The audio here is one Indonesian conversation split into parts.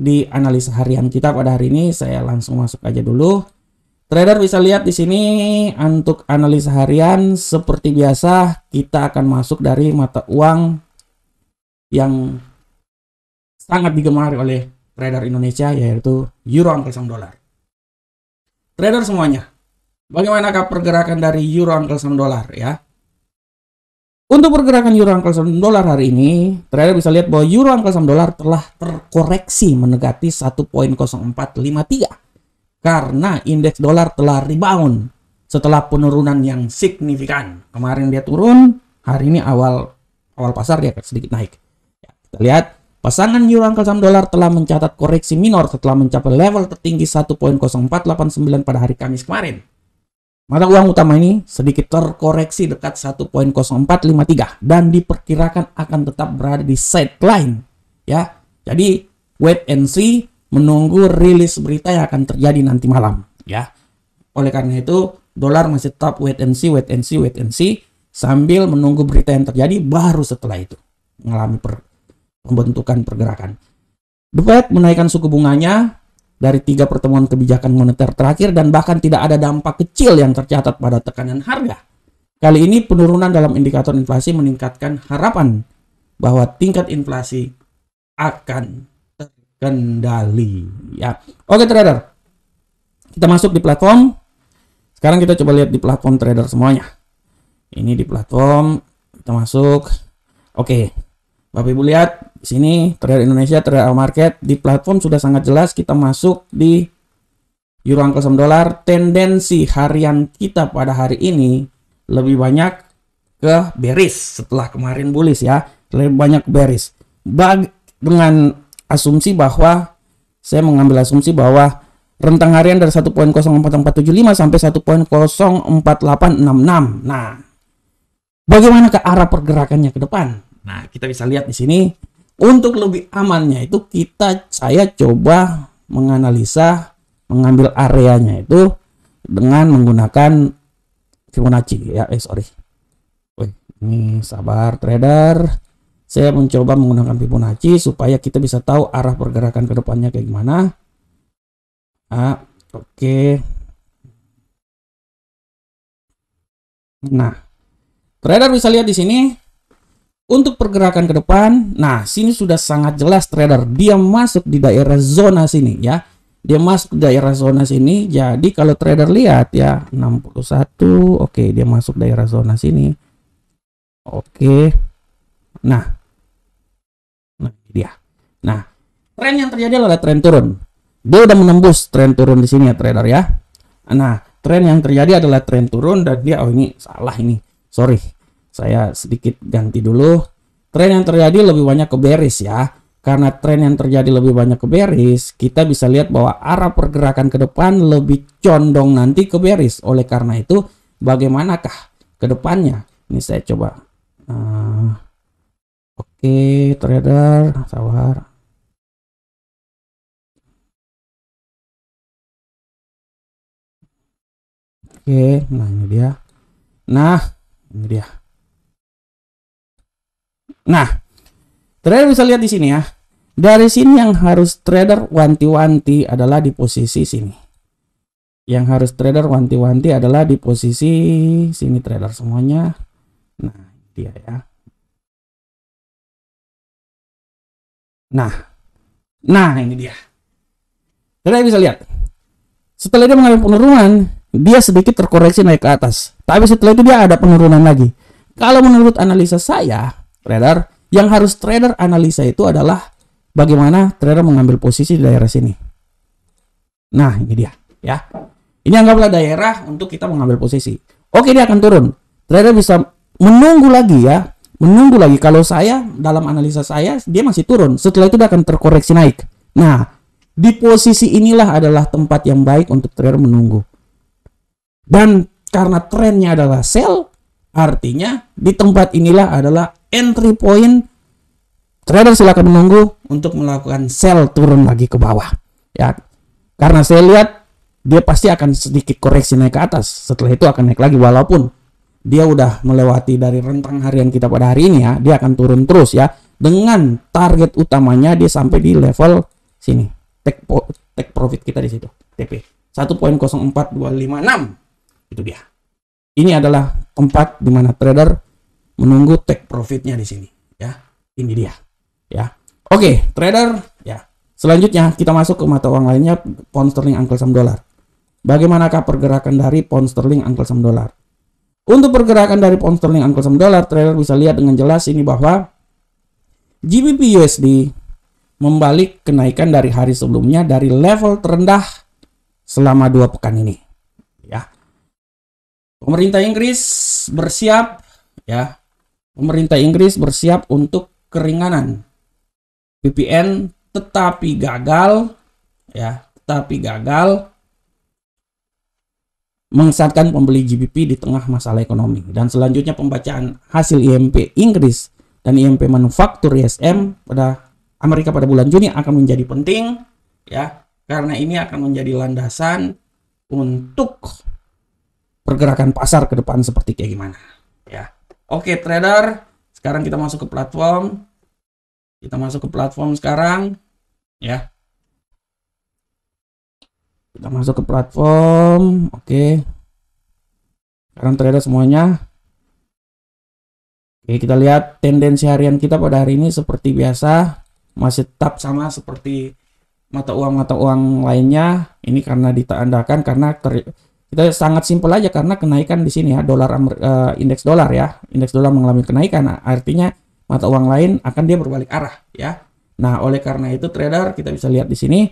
di analisa harian kita pada hari ini. Saya langsung masuk aja dulu. Trader bisa lihat di sini untuk analisa harian seperti biasa kita akan masuk dari mata uang yang sangat digemari oleh trader Indonesia, yaitu Euro Angkel Saham Dolar. Trader semuanya, bagaimanakah pergerakan dari Euro Angkel Saham Dolar ya? Untuk pergerakan Euro Angkel Saham Dolar hari ini, trader bisa lihat bahwa Euro Angkel Saham Dolar telah terkoreksi mendekati 1.0453 karena indeks dolar telah rebound setelah penurunan yang signifikan. Kemarin dia turun, hari ini awal pasar dia sedikit naik. Ya, kita lihat pasangan Euro Angkel Saham Dolar telah mencatat koreksi minor setelah mencapai level tertinggi 1.0489 pada hari Kamis kemarin. Mata uang utama ini sedikit terkoreksi dekat 1.0453 dan diperkirakan akan tetap berada di sideline ya. Jadi wait and see, menunggu rilis berita yang akan terjadi nanti malam ya. Oleh karena itu dolar masih tetap wait and see sambil menunggu berita yang terjadi, baru setelah itu mengalami pembentukan pergerakan. The Fed menaikkan suku bunganya dari 3 pertemuan kebijakan moneter terakhir dan bahkan tidak ada dampak kecil yang tercatat pada tekanan harga. Kali ini penurunan dalam indikator inflasi meningkatkan harapan bahwa tingkat inflasi akan terkendali ya. Oke trader, kita masuk di platform. Sekarang kita coba lihat di platform trader semuanya. Ini di platform, kita masuk. Oke. Bapak Ibu lihat di sini trader Indonesia, trader market di platform sudah sangat jelas. Kita masuk di Euro Angkel Saham Dolar. Tendensi harian kita pada hari ini lebih banyak ke bearish setelah kemarin bullish ya. Lebih banyak bearish. Dengan asumsi bahwa saya mengambil asumsi bahwa rentang harian dari 1.04475 sampai 1.04866. Nah, bagaimana ke arah pergerakannya ke depan? Nah, kita bisa lihat di sini. Untuk lebih amannya itu saya coba mengambil areanya itu dengan menggunakan Fibonacci ya. Ini sabar trader. Saya mencoba menggunakan Fibonacci supaya kita bisa tahu arah pergerakan ke depannya kayak gimana. Oke. Nah, trader bisa lihat di sini. Untuk pergerakan ke depan, nah sini sudah sangat jelas trader, dia masuk di daerah zona sini ya. Dia masuk di daerah zona sini. Jadi kalau trader lihat ya 61, oke, dia masuk daerah zona sini. Oke. Nah dia. Nah, tren yang terjadi adalah tren turun. Dia udah menembus tren turun di sini ya trader ya. Nah, tren yang terjadi adalah tren turun dan dia ini salah ini. Sorry. Saya sedikit ganti dulu. Tren yang terjadi lebih banyak ke bearish ya. Karena tren yang terjadi lebih banyak ke bearish, kita bisa lihat bahwa arah pergerakan ke depan lebih condong nanti ke bearish. Oleh karena itu, bagaimanakah ke depannya? Ini saya coba. Oke, trader, sabar. Oke, nah ini dia. Nah, ini dia. Nah, trader bisa lihat di sini ya. Dari sini yang harus trader wanti-wanti adalah di posisi sini. Yang harus trader wanti-wanti adalah di posisi sini trader semuanya. Nah, dia ya. Nah ini dia. Trader bisa lihat. Setelah dia mengalami penurunan, dia sedikit terkoreksi naik ke atas. Tapi setelah itu dia ada penurunan lagi. Kalau menurut analisa saya, trader, yang harus trader analisa itu adalah bagaimana trader mengambil posisi di daerah sini. Nah, ini dia ya. Ini anggaplah daerah untuk kita mengambil posisi. Oke, dia akan turun. Trader bisa menunggu lagi ya. Menunggu lagi. Kalau saya, dalam analisa saya, dia masih turun. Setelah itu dia akan terkoreksi naik. Nah, di posisi inilah adalah tempat yang baik untuk trader menunggu. Dan karena trennya adalah sell, artinya di tempat inilah adalah entry point. Trader silakan menunggu untuk melakukan sell turun lagi ke bawah. Ya, karena saya lihat dia pasti akan sedikit koreksi naik ke atas. Setelah itu akan naik lagi walaupun dia udah melewati dari rentang harian kita pada hari ini ya. Dia akan turun terus ya. Dengan target utamanya dia sampai di level Sini, take profit kita di situ, TP 1.04256. Itu dia. Ini adalah tempat di mana trader menunggu take profitnya di sini, ya. Ini dia, ya. Oke, trader, ya. Selanjutnya kita masuk ke mata uang lainnya, pound sterling Uncle Sam dolar. Bagaimanakah pergerakan dari pound sterling Uncle Sam dolar? Untuk pergerakan dari pound sterling Uncle Sam dolar, trader bisa lihat dengan jelas ini bahwa GBP USD membalik kenaikan dari hari sebelumnya dari level terendah selama 2 pekan ini, ya. Pemerintah Inggris bersiap, ya. Pemerintah Inggris bersiap untuk keringanan VPN, tetapi gagal, ya. Tetapi gagal mengesatkan pembeli GBP di tengah masalah ekonomi. Dan selanjutnya pembacaan hasil IMP Inggris dan IMP manufaktur ISM pada Amerika pada bulan Juni akan menjadi penting, ya, karena ini akan menjadi landasan untuk pergerakan pasar ke depan seperti kayak gimana, ya. Oke, trader, sekarang kita masuk ke platform. Kita masuk ke platform sekarang, ya. Kita masuk ke platform. Oke. Sekarang trader semuanya. Oke, kita lihat tendensi harian kita pada hari ini seperti biasa masih tetap sama seperti mata uang lainnya. Ini karena ditandakan karena kita sangat simpel aja karena kenaikan di sini ya, indeks dolar ya. Indeks dolar mengalami kenaikan. Nah, artinya mata uang lain akan dia berbalik arah ya. Nah, oleh karena itu trader kita bisa lihat di sini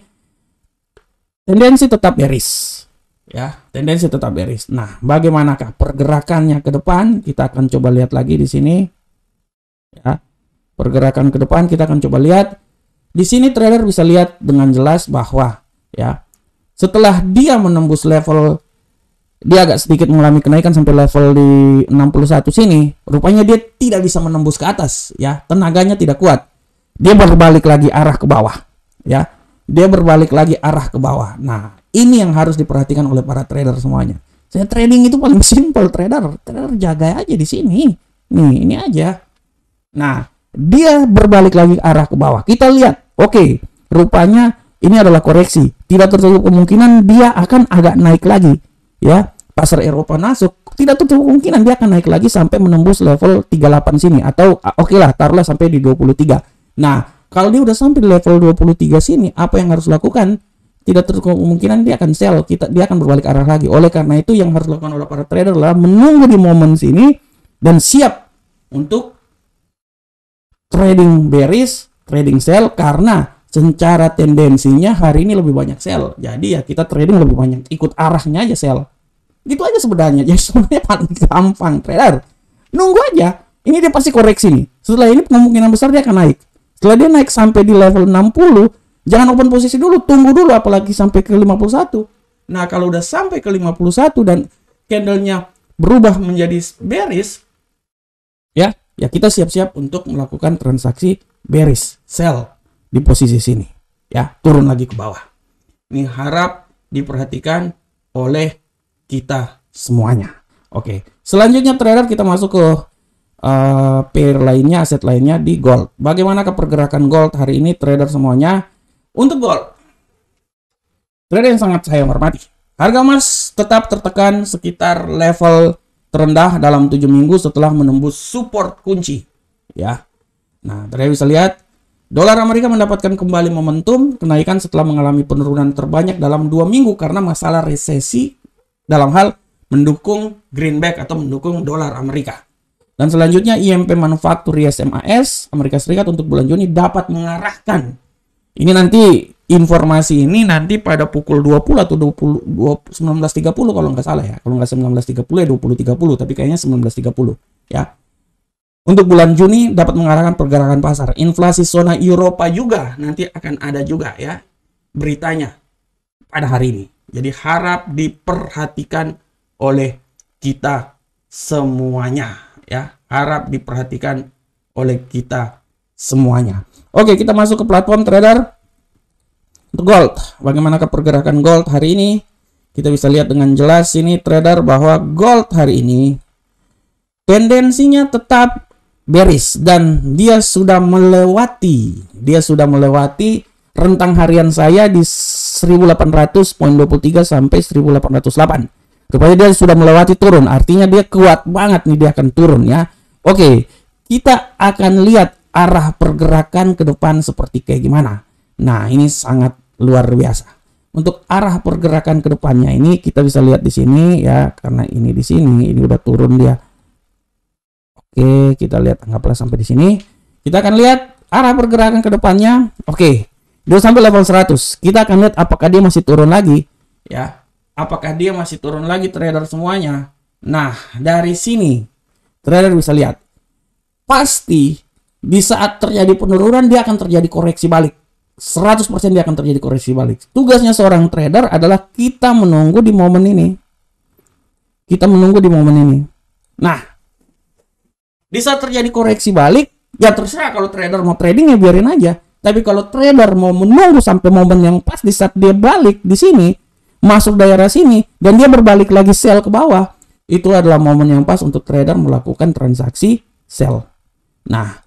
tendensi tetap bearish ya, tendensi tetap bearish. Nah, bagaimanakah pergerakannya ke depan? Kita akan coba lihat lagi di sini ya. Pergerakan ke depan kita akan coba lihat. Di sini trader bisa lihat dengan jelas bahwa ya, setelah dia menembus level, dia agak sedikit mengalami kenaikan sampai level di 61 sini, rupanya dia tidak bisa menembus ke atas ya, tenaganya tidak kuat. Dia berbalik lagi arah ke bawah ya. Dia berbalik lagi arah ke bawah. Nah, ini yang harus diperhatikan oleh para trader semuanya. Saya trading itu paling simple, trader jaga aja di sini. Nih, ini aja. Nah, dia berbalik lagi arah ke bawah. Kita lihat, oke, rupanya ini adalah koreksi. Tidak tertutup kemungkinan dia akan agak naik lagi. Ya, pasar Eropa masuk, tidak tertutup kemungkinan dia akan naik lagi sampai menembus level 38 sini atau oke lah, taruhlah sampai di 23. Nah, kalau dia udah sampai di level 23 sini, apa yang harus lakukan? Tidak tertutup kemungkinan dia akan sell, dia akan berbalik arah lagi. Oleh karena itu yang harus dilakukan oleh para trader adalah menunggu di momen sini dan siap untuk trading bearish, trading sell, karena secara tendensinya hari ini lebih banyak sell. Jadi ya kita trading lebih banyak ikut arahnya aja sell. Gitu aja sebenarnya. Jadi sebenarnya paling gampang trader. Nunggu aja. Ini dia pasti koreksi nih. Setelah ini kemungkinan besar dia akan naik. Setelah dia naik sampai di level 60, jangan open posisi dulu, tunggu dulu apalagi sampai ke 51. Nah, kalau udah sampai ke 51 dan candlenya berubah menjadi bearish, ya kita siap-siap untuk melakukan transaksi bearish, sell di posisi sini. Ya, turun lagi ke bawah. Ini harap diperhatikan oleh kita semuanya. Oke, selanjutnya trader kita masuk ke pair lainnya, aset lainnya di gold. Bagaimana pergerakan gold hari ini trader semuanya? Untuk gold, trader yang sangat saya hormati, harga emas tetap tertekan sekitar level terendah dalam 7 minggu setelah menembus support kunci ya. Nah, trader bisa lihat dolar Amerika mendapatkan kembali momentum kenaikan setelah mengalami penurunan terbanyak dalam 2 minggu karena masalah resesi dalam hal mendukung greenback atau mendukung dolar Amerika. Dan selanjutnya IMP manufaktur ISM AS Amerika Serikat untuk bulan Juni dapat mengarahkan. Ini nanti informasi ini nanti pada pukul 20 atau 19.30 kalau nggak salah ya. Kalau nggak 19.30 ya 20.30, tapi kayaknya 19.30 ya. Untuk bulan Juni dapat mengarahkan pergerakan pasar. Inflasi zona Eropa juga nanti akan ada juga ya beritanya pada hari ini. Jadi harap diperhatikan oleh kita semuanya ya. Harap diperhatikan oleh kita semuanya. Oke, kita masuk ke platform trader. Untuk gold, bagaimana pergerakan gold hari ini? Kita bisa lihat dengan jelas ini trader bahwa gold hari ini tendensinya tetap bearish dan dia sudah melewati rentang harian saya di 1800.23 sampai 1808. Rupanya dia sudah melewati turun, artinya dia kuat banget nih, dia akan turun ya. Oke, kita akan lihat arah pergerakan ke depan seperti kayak gimana. Nah, ini sangat luar biasa. Untuk arah pergerakan ke depannya ini kita bisa lihat di sini ya, karena ini di sini ini udah turun dia. Oke, kita lihat, anggaplah sampai di sini. Kita akan lihat arah pergerakan ke depannya. Oke, dia sampai level 100. Kita akan lihat apakah dia masih turun lagi ya. Apakah dia masih turun lagi trader semuanya. Nah, dari sini trader bisa lihat pasti di saat terjadi penurunan dia akan terjadi koreksi balik. 100% dia akan terjadi koreksi balik. Tugasnya seorang trader adalah kita menunggu di momen ini. Kita menunggu di momen ini. Nah, di saat terjadi koreksi balik, ya terserah, kalau trader mau trading ya biarin aja. Tapi kalau trader mau menunggu sampai momen yang pas di saat dia balik di sini, masuk daerah sini, dan dia berbalik lagi sell ke bawah, itu adalah momen yang pas untuk trader melakukan transaksi sell. Nah,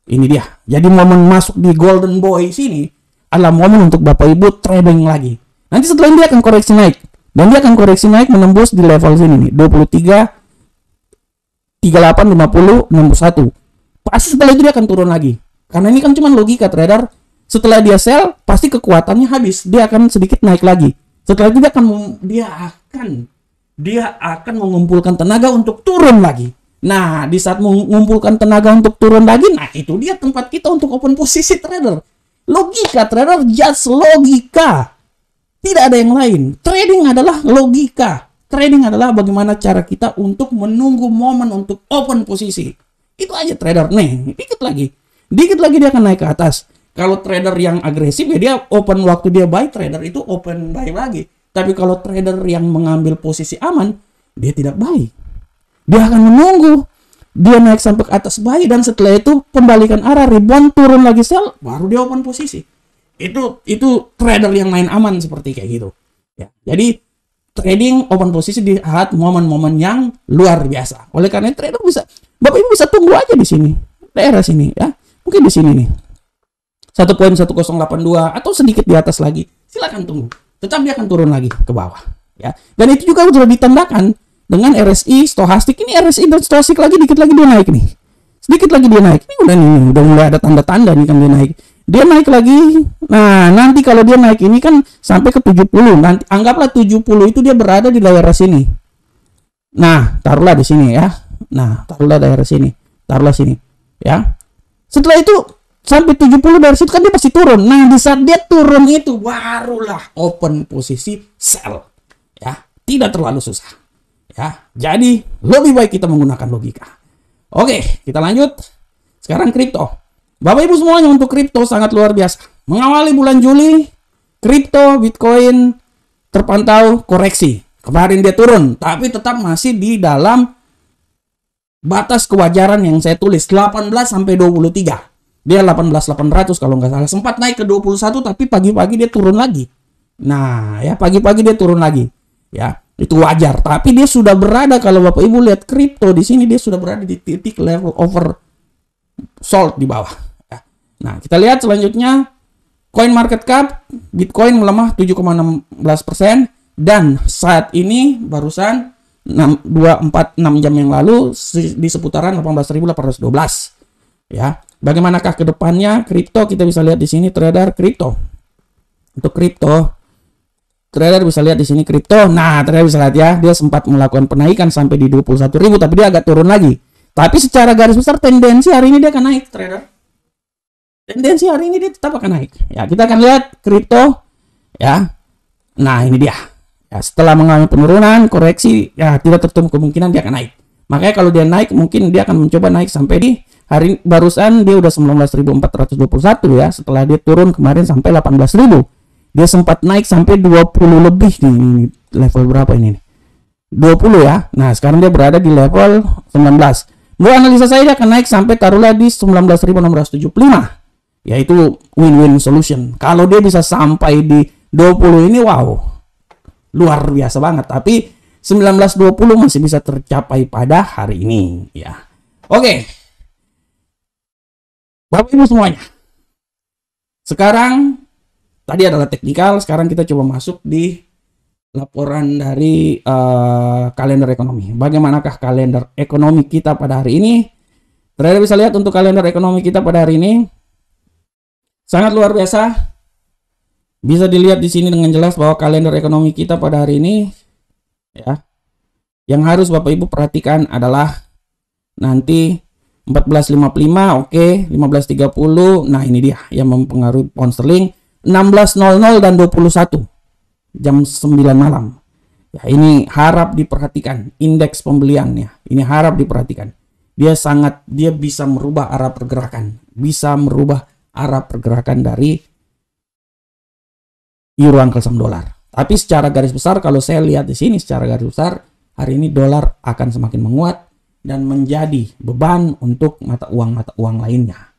ini dia. Jadi momen masuk di golden boy sini adalah momen untuk Bapak Ibu trading lagi. Nanti setelah ini dia akan koreksi naik. Dan dia akan koreksi naik menembus di level sini nih. 23, 38, 50, 61. Pasti setelah itu dia akan turun lagi. Karena ini kan cuma logika trader. Setelah dia sell, pasti kekuatannya habis. Dia akan sedikit naik lagi. Setelah itu dia akan mengumpulkan tenaga untuk turun lagi. Nah, di saat mengumpulkan tenaga untuk turun lagi, nah itu dia tempat kita untuk open posisi trader. Logika trader, just logika. Tidak ada yang lain. Trading adalah logika. Trading adalah bagaimana cara kita untuk menunggu momen untuk open posisi. Itu aja trader. Nih, dikit lagi dia akan naik ke atas. Kalau trader yang agresif ya dia open waktu dia buy, trader itu open buy lagi. Tapi kalau trader yang mengambil posisi aman, dia tidak buy. Dia akan menunggu dia naik sampai ke atas buy, dan setelah itu pembalikan arah, rebound, turun lagi sell, baru dia open posisi. Itu trader yang main aman seperti kayak gitu. Ya. Jadi trading open posisi di saat momen-momen yang luar biasa. Oleh karena trader Bapak Ibu bisa tunggu aja di sini, daerah sini ya. Mungkin di sini nih. 1.1082 atau sedikit di atas lagi. Silakan tunggu. Tetap dia akan turun lagi ke bawah ya. Dan itu juga sudah ditandakan dengan RSI, stochastik. Ini RSI dan stochastik lagi dikit lagi dia naik nih. Sedikit lagi dia naik. Ini udah mulai ada tanda-tanda nih kan dia naik. Dia naik lagi. Nah, nanti kalau dia naik ini kan sampai ke 70. Nanti anggaplah 70 itu dia berada di daerah sini. Nah, taruhlah di sini ya. Nah, taruhlah daerah sini. Taruhlah sini ya. Setelah itu sampai 70 dari situ kan dia pasti turun. Nah, di saat dia turun itu barulah open posisi sell. Ya, tidak terlalu susah. Ya, jadi lebih baik kita menggunakan logika. Oke, kita lanjut. Sekarang kripto. Bapak Ibu semuanya, untuk kripto sangat luar biasa. Mengawali bulan Juli, kripto Bitcoin terpantau koreksi. Kemarin dia turun, tapi tetap masih di dalam batas kewajaran yang saya tulis 18 sampai 23. Dia 18.800 kalau nggak salah. Sempat naik ke 21 tapi pagi-pagi dia turun lagi. Nah, ya pagi-pagi dia turun lagi. Ya, itu wajar. Tapi dia sudah berada, kalau Bapak Ibu lihat kripto di sini, dia sudah berada di titik level oversold di bawah. Ya. Nah, kita lihat selanjutnya coin market cap Bitcoin melemah 7,16%, dan saat ini barusan 6 jam yang lalu di seputaran 18.812. Ya, bagaimanakah ke depannya kripto? Kita bisa lihat di sini trader kripto. Untuk kripto, trader bisa lihat di sini kripto. Nah, trader bisa lihat ya, dia sempat melakukan penaikan sampai di 21.000, tapi dia agak turun lagi. Tapi secara garis besar tendensi hari ini dia akan naik, trader. Tendensi hari ini dia tetap akan naik. Ya, kita akan lihat kripto ya. Nah, ini dia. Ya, setelah mengalami penurunan, koreksi, ya tidak tertutup kemungkinan dia akan naik. Makanya kalau dia naik, mungkin dia akan mencoba naik sampai di hari barusan dia udah 19.421 ya. Setelah dia turun kemarin sampai 18.000. Dia sempat naik sampai 20 lebih nih. Ini level berapa ini nih? 20 ya. Nah, sekarang dia berada di level 19. Menurut analisa saya dia akan naik sampai taruhlah di 19.675. Yaitu win-win solution. Kalau dia bisa sampai di 20 ini, wow. Luar biasa banget. Tapi 19.20 masih bisa tercapai pada hari ini ya. Oke. Bapak Ibu semuanya. Sekarang tadi adalah teknikal, sekarang kita coba masuk di laporan dari kalender ekonomi. Bagaimanakah kalender ekonomi kita pada hari ini? Trader bisa lihat untuk kalender ekonomi kita pada hari ini sangat luar biasa. Bisa dilihat di sini dengan jelas bahwa kalender ekonomi kita pada hari ini, ya, yang harus Bapak Ibu perhatikan adalah nanti 14.55, oke, 15.30. Nah, ini dia yang mempengaruhi pound sterling. 16.00 dan 21 jam 9 malam. Ya, ini harap diperhatikan indeks pembeliannya. Ini harap diperhatikan. Dia bisa merubah arah pergerakan, dari euro angkel sama dolar. Tapi secara garis besar, kalau saya lihat di sini secara garis besar, hari ini dolar akan semakin menguat dan menjadi beban untuk mata uang lainnya.